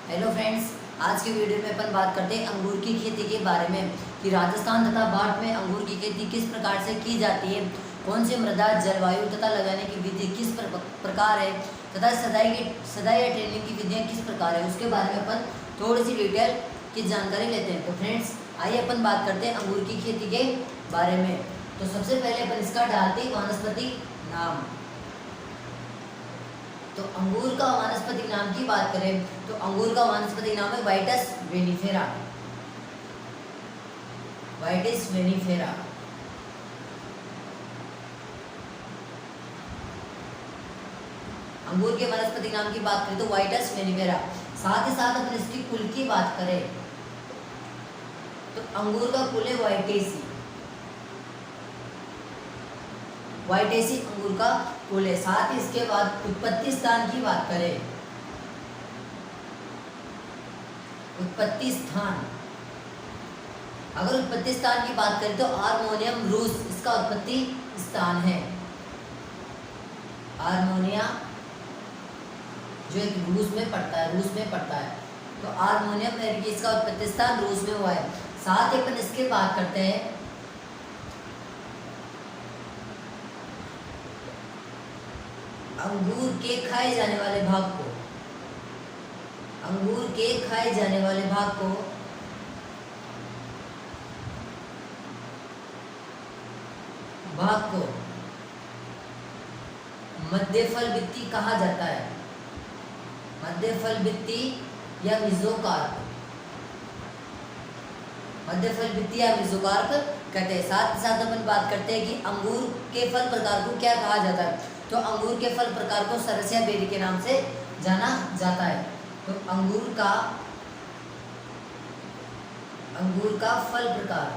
Hello friends, आज के video में अपन बात करते हैं अंगूर की खेती के बारे में कि राजस्थान तथा भारत में अंगूर की खेती किस प्रकार से की जाती है, कौन सी मृदा, जलवायु तथा लगाने की विधि किस प्रकार है तथा सदाई या ट्रेनिंग की विधियाँ किस प्रकार है, उसके बारे में अपन थोड़ी सी डिटेल की जानकारी लेते हैं। तो फ्रेंड्स, आइए अपन बात करते हैं अंगूर की खेती के बारे में। तो सबसे पहले अपन इसका डालते हैं वनस्पति नाम। तो अंगूर का वानस्पतिक नाम की बात करें तो अंगूर का वानस्पतिक नाम है वाइटस वेनिफेरा। वाइटस वेनिफेरा। अंगूर के वानस्पतिक नाम की बात करें तो वाइटस वेनिफेरा। साथ ही साथ अपन इसकी कुल की बात करें तो अंगूर का कुल है वाइटेसी। वाइटेसी अंगूर का कुल है। साथ ही इसके बाद उत्पत्ति स्थान की बात करें, उत्पत्ति स्थान, अगर उत्पत्ति स्थान की बात करें तो आर्मेनियम रूस इसका उत्पत्ति स्थान है। आर्मेनिया जो एक रूस में पड़ता है, तो आर्मेनियम इसका उत्पत्ति स्थान रूस में हुआ है। साथ ही अपन इसके बात करते हैं अंगूर के खाए जाने वाले भाग को, अंगूर के खाए जाने वाले भाग को मध्यफल भित्ति कहा जाता है। मध्यफल भित्ति या मेसोकार्प, मध्यफल भित्ति या मेसोकार्प कहते हैं। साथ ही साथ अपन बात करते हैं कि अंगूर के फल प्रकार को क्या कहा जाता है। तो अंगूर के फल प्रकार को सरस या बेरी के नाम से जाना जाता है। तो अंगूर का फल प्रकार,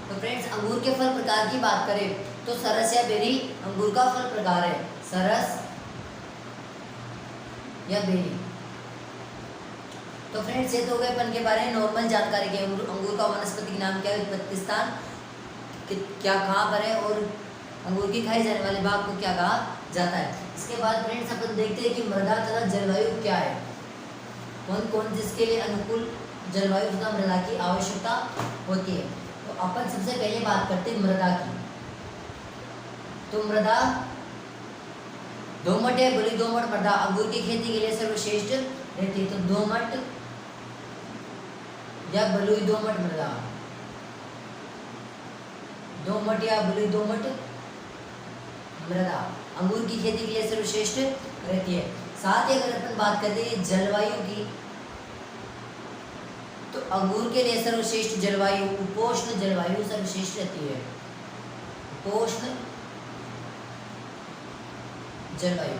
तो फ्रेंड्स, अंगूर के फल प्रकार की बात करें तो सरस या बेरी अंगूर का फल प्रकार है। सरस या बेरी। तो फ्रेंड्स, ये तो हो गए अपन के बारे में नॉर्मल जानकारी के। अंगूर का वनस्पतिक नाम क्या है, उत्पत्ति स्थान क्या कहाँ पर है और अंगूर की खाए जाने वाले भाग को क्या कहा जाता है। इसके बाद फ्रेंड्स अपन देखते हैं कि मृदा तथा जलवायु क्या है, कौन कौन जिसके लिए अनुकूल जलवायु तथा मृदा की आवश्यकता होती है। तो अपन सबसे पहले बात करते हैं मृदा की। तो मृदा दोमट या बलुई दोमट मृदा अंगूर की खेती के लिए सर्वश्रेष्ठ रहती है। तो दोमट या बलुई दोमट मृदा, दोमट या बलुई दोमट मृदा अंगूर की खेती के लिए सर्वश्रेष्ठ रहती है। साथ ही अगर अपन बात करते हैं जलवायु की तो अंगूर के लिए सर्वश्रेष्ठ जलवायु उपोष्ण जलवायु सर्वश्रेष्ठ रहती है। उपोष्ण जलवायु।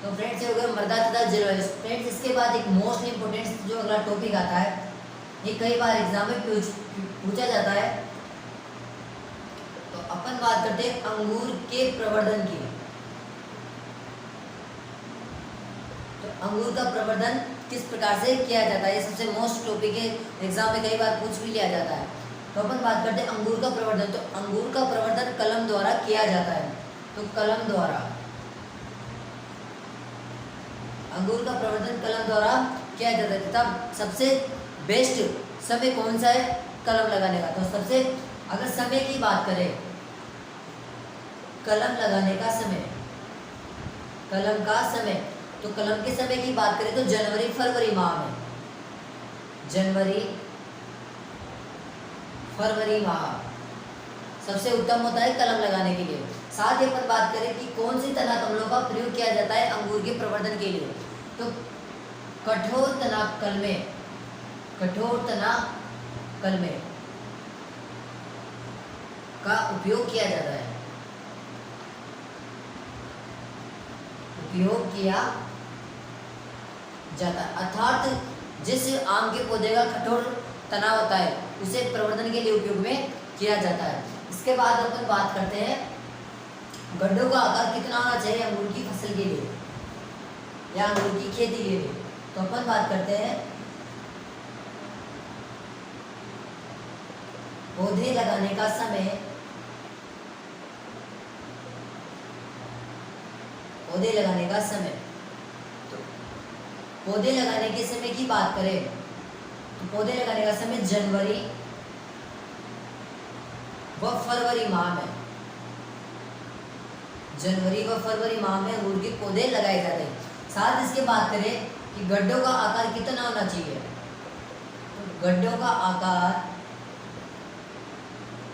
तो फ्रेंड्स, ये हो गया मृदा तथा जलवायु। फ्रेंड्स, इसके बाद एक मोस्ट इंपोर्टेंट जो अगला टॉपिक आता है, ये कई बार एग्जाम में पूछा जाता है। तो अपन बात करते हैं अंगूर के प्रवर्धन की। तो अंगूर का प्रवर्धन किस प्रकार से किया जाता है, ये सबसे मोस्ट टॉपिक है, एग्जाम में कई बार पूछ भी लिया जाता है। तो अपन बात करते हैं अंगूर का प्रवर्धन। तो अंगूर का प्रवर्धन कलम द्वारा किया जाता है। तो कलम द्वारा, अंगूर का प्रवर्धन कलम द्वारा किया जाता है। तब सबसे बेस्ट समय कौन सा है कलम लगाने का। तो सबसे अगर समय की बात करें, कलम लगाने का समय, कलम का समय, तो कलम के समय की बात करें तो जनवरी फरवरी माह में, जनवरी फरवरी माह सबसे उत्तम होता है कलम लगाने के लिए। साथ ही अपन बात करें कि कौन सी तना कमलों का प्रयोग किया जाता है अंगूर के प्रवर्धन के लिए। तो कठोर तना कलमे, कठोर तना कलमे का उपयोग किया जाता है, उपयोग किया जाता है। अर्थात जिस आम के पौधे का कठोर तना होता है उसे प्रवर्धन के लिए उपयोग में किया जाता है। इसके बाद अपन बात करते हैं गड्ढों का आकार कितना होना चाहिए अंगूर की फसल के लिए या अंगूर की खेती के लिए। तो अपन बात करते हैं पौधे लगाने का समय, पौधे लगाने का समय पौधे लगाने के समय की बात करें तो पौधे लगाने का समय जनवरी व फरवरी माह में, जनवरी व फरवरी माह में अंगूर के पौधे लगाए जाते हैं। साथ इसके बात करें कि गड्ढों का आकार कितना होना चाहिए, तो गड्ढों का आकार,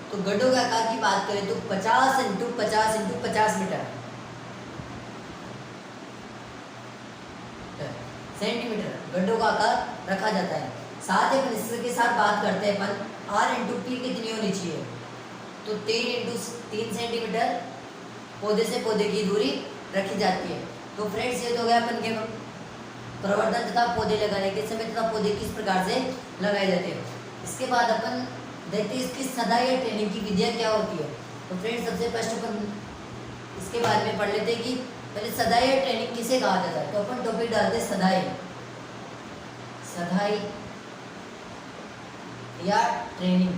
तो गड्ढों के आकार की बात करें तो 50 इंटू 50 इंटू 50 मीटर सेंटीमीटर गड्ढों का आकार रखा जाता है। साथ ही अपन इसके साथ बात करते हैं अपन आर इंटू पी कितनी होनी चाहिए, तो 3 इंटू 3 सेंटीमीटर पौधे से पौधे की दूरी रखी जाती है। तो फ्रेंड्स ये तो हो गया अपन के प्रवर्धन तथा पौधे लगाने के समय तथा पौधे किस प्रकार से लगाए जाते हैं। इसके बाद अपन देखते हैं इसकी सदाई या ट्रेनिंग की विधियाँ क्या होती है। तो फ्रेंड्स सबसे फर्स्ट अपन इसके बारे में पढ़ लेते हैं कि पहले सदाई या ट्रेनिंग किसे कहा जाता है। तो अपन टॉपिक डालते हैं सदाई, सदाई या ट्रेनिंग।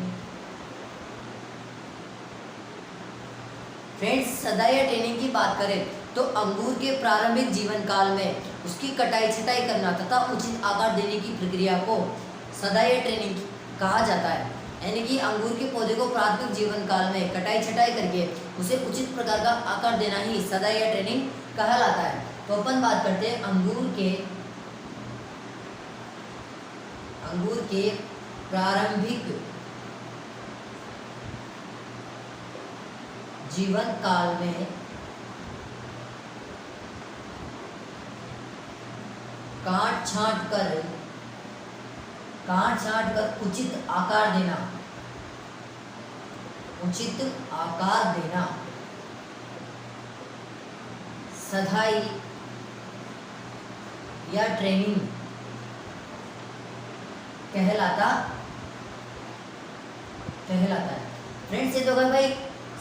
फ्रेंड्स सदाई या ट्रेनिंग की बात करें तो अंगूर के प्रारंभिक जीवन काल में उसकी कटाई छटाई करना तथा उचित आकार देने की प्रक्रिया को सदाई या ट्रेनिंग कहा जाता है। यानी कि अंगूर के पौधे को प्राथमिक जीवन काल में कटाई छटाई करके उसे उचित प्रकार का आकार देना ही सदाई या ट्रेनिंग कहलाता है। तो अपन बात करते हैं अंगूर के प्रारंभिक जीवन काल में काट छांट कर उचित आकार देना, सदाई या ट्रेनिंग कहलाता है। फ्रेंड्स ये तो भाई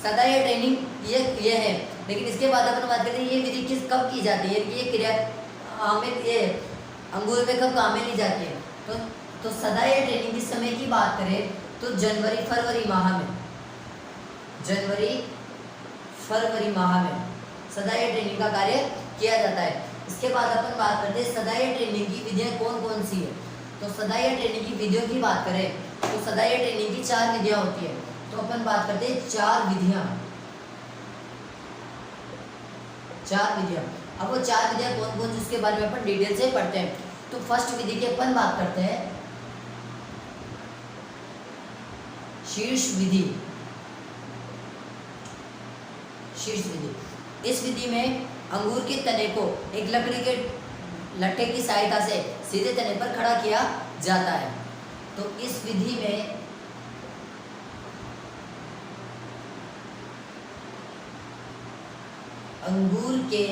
सदाई या ट्रेनिंग ये है, लेकिन इसके बाद अपन बात करते हैं ये विधि कब की जाती है, ये क्रिया ये अंगूर में कब काम में ली जाती है। तो सदाई या ट्रेनिंग के समय की बात करें तो जनवरी फरवरी माह में सदाई या ट्रेनिंग का कार्य किया जाता है। इसके बाद अपन बात करते हैं सदाई या ट्रेनिंग की विधियाँ कौन कौन सी है। तो सदाई या ट्रेनिंग की विधियों की बात करें तो सदाई या ट्रेनिंग की 4 विधियाँ होती है। तो अपन बात करते हैं 4 विधियाँ। अब वो 4 विधियाँ कौन कौन सी उसके बारे में अपन डिटेल से पढ़ते हैं। तो फर्स्ट विधि की अपन बात करते हैं शीर्ष विधि। इस विधि में अंगूर के तने को एक लकड़ी के लट्ठे की सहायता से सीधे तने पर खड़ा किया जाता है। तो इस विधि में अंगूर के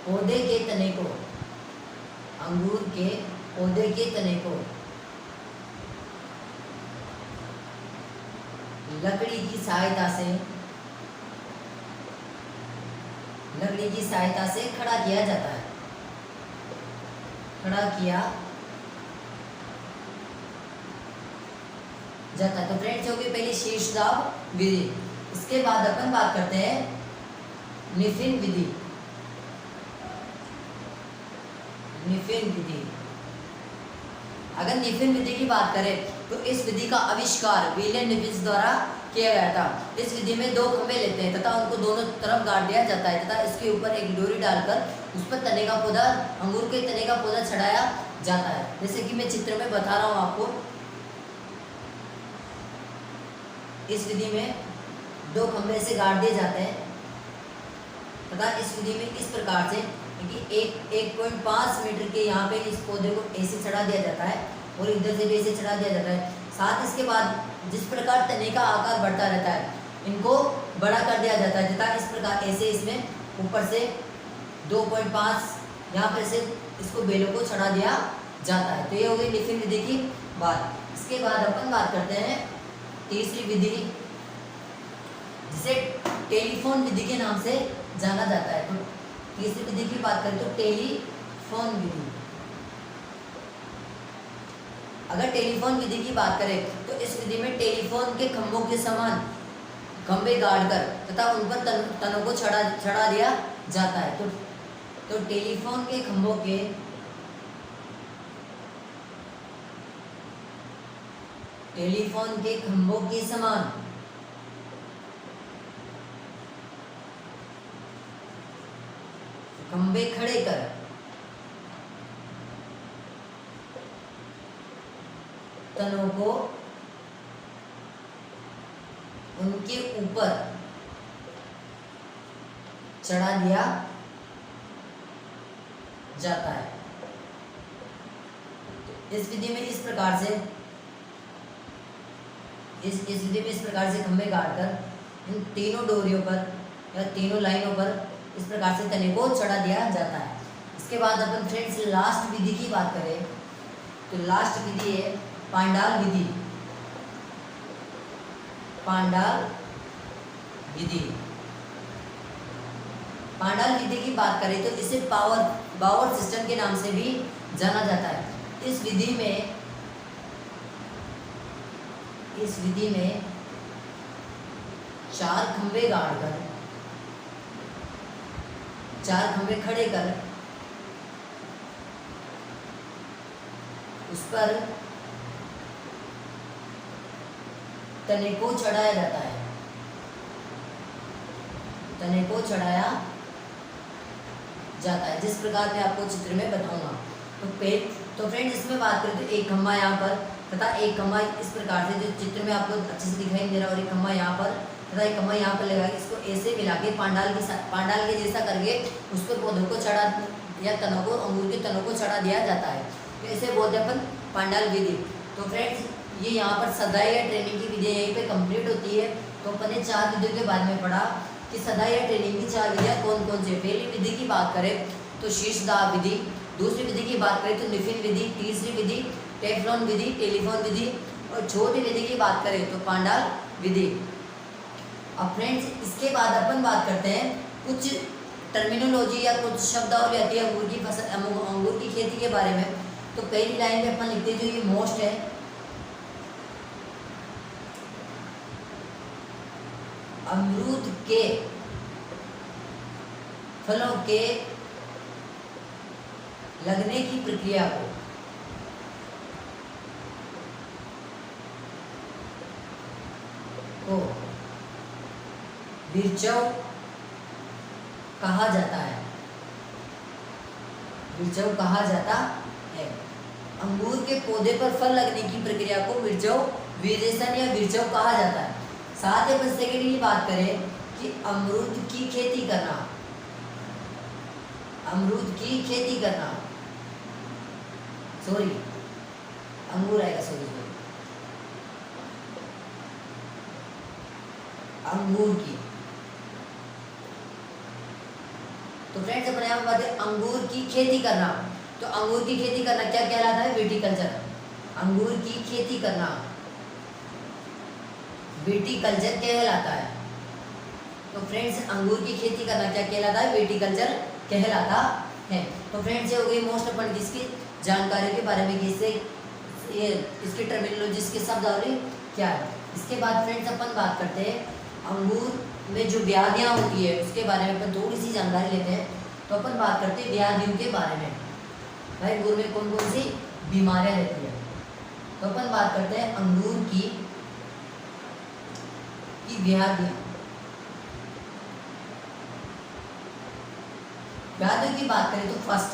पौधे के तने को लकड़ी की सहायता से खड़ा किया जाता है। तो फ्रेंड्स होगी पहली शीर्षदाब विधि। इसके बाद अपन बात करते हैं निफिन विधि। अगर निफिन विधि की बात करें तो इस विधि का आविष्कार विलियम निफिन द्वारा किया गया था। इस विधि में 2 खंभे लेते हैं तथा उनको दोनों तरफ गाड़ दिया जाता है तथा इसके ऊपर एक डोरी डालकर उस पर अंगूर के तने का पौधा चढ़ाया जाता है। जैसे कि मैं चित्र में बता रहा हूँ आपको। इस विधि में 2 खंभे से गाड़ दिए जाते हैं तथा इस विधि में इस प्रकार से कि 1.5 मीटर के यहाँ पे इस पौधे को ऐसे चढ़ा दिया जाता है और इधर से भी ऐसे चढ़ा दिया जाता है। साथ इसके बाद जिस प्रकार तने का आकार बढ़ता रहता है इनको बड़ा कर दिया जाता है तथा इस प्रकार ऐसे इसमें ऊपर से 2.5 यहाँ पर से इसको बेलों को चढ़ा दिया जाता है। तो ये हो गई निफिन विधि की बात। इसके बाद अपन बात करते हैं तीसरी विधि जिसे टेलीफोन विधि के नाम से जाना जाता है। तो तीसरी विधि की बात करें तो टेलीफोन विधि। अगर टेलीफोन विधि की बात करें तो इस विधि में टेलीफोन के खंभों के समान खंभे गाड़कर तथा उन पर तनों को चढ़ा दिया जाता है। तो तो टेलीफोन के खंभों के समान खंभे खड़े कर तनों को उनके ऊपर चढ़ा दिया जाता है। इस विधि में इस प्रकार से खंभे काटकर इन तीनों डोरियों पर या तीनों लाइनों पर इस प्रकार से तने को चढ़ा दिया जाता है। इसके बाद अपन फ्रेंड्स लास्ट विधि की बात करें तो लास्ट विधि है पांडाल विधि। पांडाल विधि की बात करें तो इसे बावर सिस्टम के नाम से भी जाना जाता है। इस विधि में 4 खंभे गाड़कर 4 खंभे खड़े कर उस पर तने को चढ़ाया जाता है। जिस प्रकार मैं आपको चित्र में बताऊंगा। तो फ्रेंड्स इसमें बात करें तो एक खंभा यहाँ पर तथा एक खंभा इस प्रकार से जो चित्र में आपको अच्छे से दिखाई दे रहा है, और एक खंभा यहाँ पर तथा एक खंभा यहाँ पर लगा के इसको ऐसे मिला के पांडाल के जैसा करके उस पर पौधों को चढ़ा या तनों को अंगूर के तनों को चढ़ा दिया जाता है। तो इसे बोलते हैं अपन पांडाल विधि। तो फ्रेंड्स ये यहाँ पर सदाई या ट्रेनिंग की विधि यहीं पे कंप्लीट होती है। तो अपन ने 4 विधियों के बारे में पढ़ा कि सदाई या ट्रेनिंग की 4 विधियाँ कौन कौन सी। पहली विधि की बात करें तो शीर्षदाब विधि, दूसरी विधि की बात करें तो निफिन विधि, तीसरी विधि टेफ्लॉन विधि, टेलीफोन विधि, और चौथी विधि की बात करें तो पांडाल विधि। अब फ्रेंड्स इसके बाद अपन बात करते हैं कुछ टर्मिनोलॉजी या कुछ शब्दावली आती है अंगूर की खेती के बारे में। तो पहली लाइन में अपन लिखते हैं जो ये मोस्ट है, अमरूद के फलों के लगने की प्रक्रिया को बिरचौ कहा जाता है। अंगूर के पौधे पर फल लगने की प्रक्रिया को वीरेशन या बिरचौ कहा जाता है। साथ ही अपन सेकेंड की बात करें कि अमरूद की खेती करना सॉरी अंगूर आएगा अंगूर की। तो फ्रेंड्स अपन यहाँ पर बात है अंगूर की खेती करना। तो अंगूर की खेती करना क्या कहलाता है? विटीकल्चर। अंगूर की खेती करना विटीकल्चर कहलाता है। तो फ्रेंड्स अंगूर की खेती करना क्या कहलाता है? विटीकल्चर कहलाता है। तो फ्रेंड्स ये हो गई मोस्ट अपन जिसकी जानकारी के बारे में, किससे ये इसकी टर्मिनोलॉजी, इसके शब्दावली क्या है। इसके बाद फ्रेंड्स अपन बात करते हैं अंगूर में जो व्याधियाँ होती है उसके बारे में अपन थोड़ी सी जानकारी लेते हैं। तो अपन बात करते हैं व्याधियों के बारे में। भाई अंगूर में कौन कौन सी बीमारियाँ रहती है। तो अपन बात करते हैं अंगूर की व्याधियों की बात करें तो फर्स्ट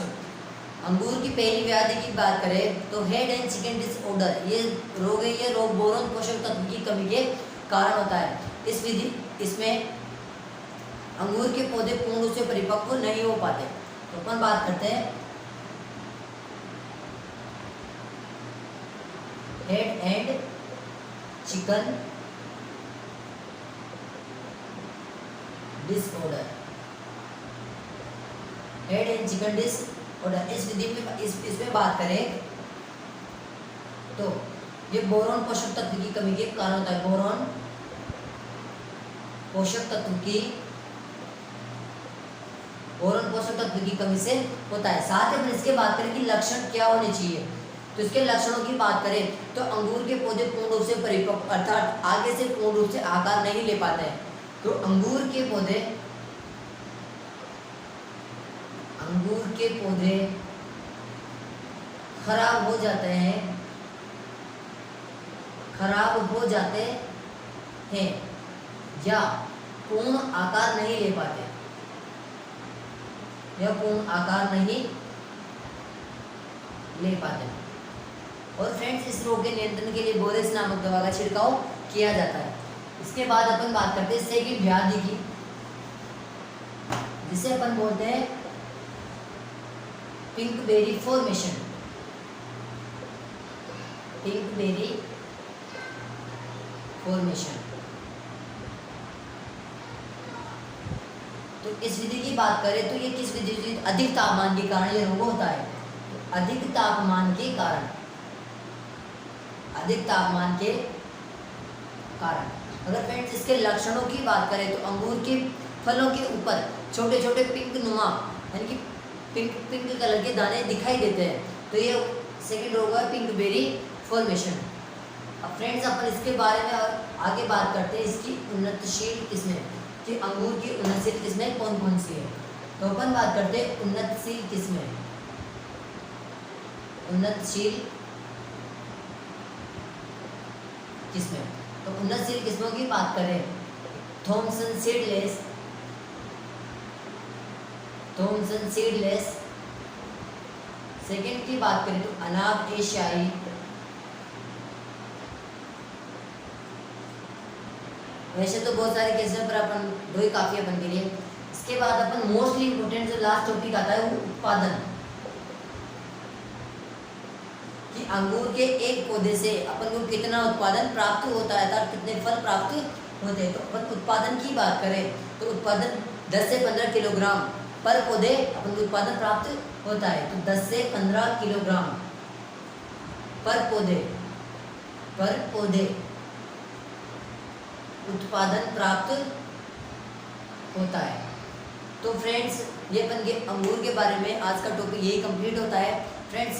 अंगूर की पहली व्याधि की बात करें तो हेड एंड चिकन डिसऑर्डर। ये रोग है, ये रोग बोरोन पोषक तत्व की कमी के कारण होता है। इसमें अंगूर के पौधे पूर्ण रूप से परिपक्व नहीं हो पाते। तो अपन बात करते हैं head and chicken disorder. Head and chicken disorder इस विधि में इसमें बात करें तो ये बोरोन पोषक तत्व की कमी के कारण होता है। बोरोन पोषक तत्व की कमी से होता है। साथ ही इसके बात करें कि लक्षण क्या होने चाहिए। तो इसके लक्षणों की बात करें तो अंगूर के पौधे पूर्ण रूप से परिपक्व अर्थात आगे से पूर्ण रूप से आकार नहीं ले पाते हैं। तो अंगूर के अंगूर के पौधे खराब हो जाते हैं, या पूर्ण आकार नहीं ले पाते, और फ्रेंड्स इस रोग के नियंत्रण के लिए बोरेक्स नामक दवा का छिड़काव किया जाता है। इसके बाद अपन बात करते हैं सेकंड व्याधि की, जिसे अपन बोलते हैं पिंकबेरी फॉर्मेशन। तो इस विधि की बात करें तो ये किस विधि से अधिक तापमान के कारण ये रोग होता है। तो अधिक तापमान के कारण अगर फ्रेंड्स इसके लक्षणों की बात करें तो अंगूर के फलों के ऊपर छोटे छोटे पिंक नुमा यानी कि पिंक कलर के दाने दिखाई देते हैं। तो ये सेकंड रोग है पिंकबेरी फॉर्मेशन। अब फ्रेंड्स अपन इसके बारे में और आगे बात करते हैं इसकी उन्नतशील किस्में, कि अंगूर की उन्नतशील किस्में कौन कौन सी है। तो अपन बात करते हैं उन्नतशील किस्में। तो उन्नतशील किस्मों की बात करें थॉमसन सीडलेस। सेकंड की बात करें तो अनाब एशियाई। वैसे तो बहुत सारे केसेस पर अपन दो ही काफी अपन के लिए। इसके बाद अपन मोस्टली इम्पोर्टेंट जो लास्ट टॉपिक आता है वो उत्पादन, कि अंगूर के एक पौधे से अपन को कितना उत्पादन प्राप्त होता है और कितने फल प्राप्त होते हैं। तो अपन उत्पादन की बात करें तो उत्पादन 10 से 15 किलोग्राम पर पौधे अपन को उत्पादन प्राप्त होता है। तो 10 से 15 किलोग्राम पर पौधे उत्पादन प्राप्त होता है। तो फ्रेंड्स ये अपन के अंगूर के बारे में आज का टॉपिक यही कंप्लीट होता है। फ्रेंड्स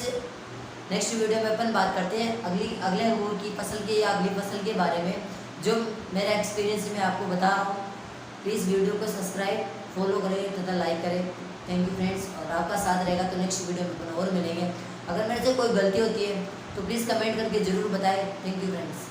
नेक्स्ट वीडियो में अपन बात करते हैं अगले अंगूर की फसल के या अगली फसल के बारे में, जो मेरा एक्सपीरियंस मैं आपको बता रहा हूँ। प्लीज़ वीडियो को सब्सक्राइब फॉलो करें तथा लाइक करें। थैंक यू फ्रेंड्स, और आपका साथ रहेगा तो नेक्स्ट वीडियो में अपन और मिलेंगे। अगर मेरे से कोई गलती होती है तो प्लीज़ कमेंट करके ज़रूर बताएं। Thank you friends.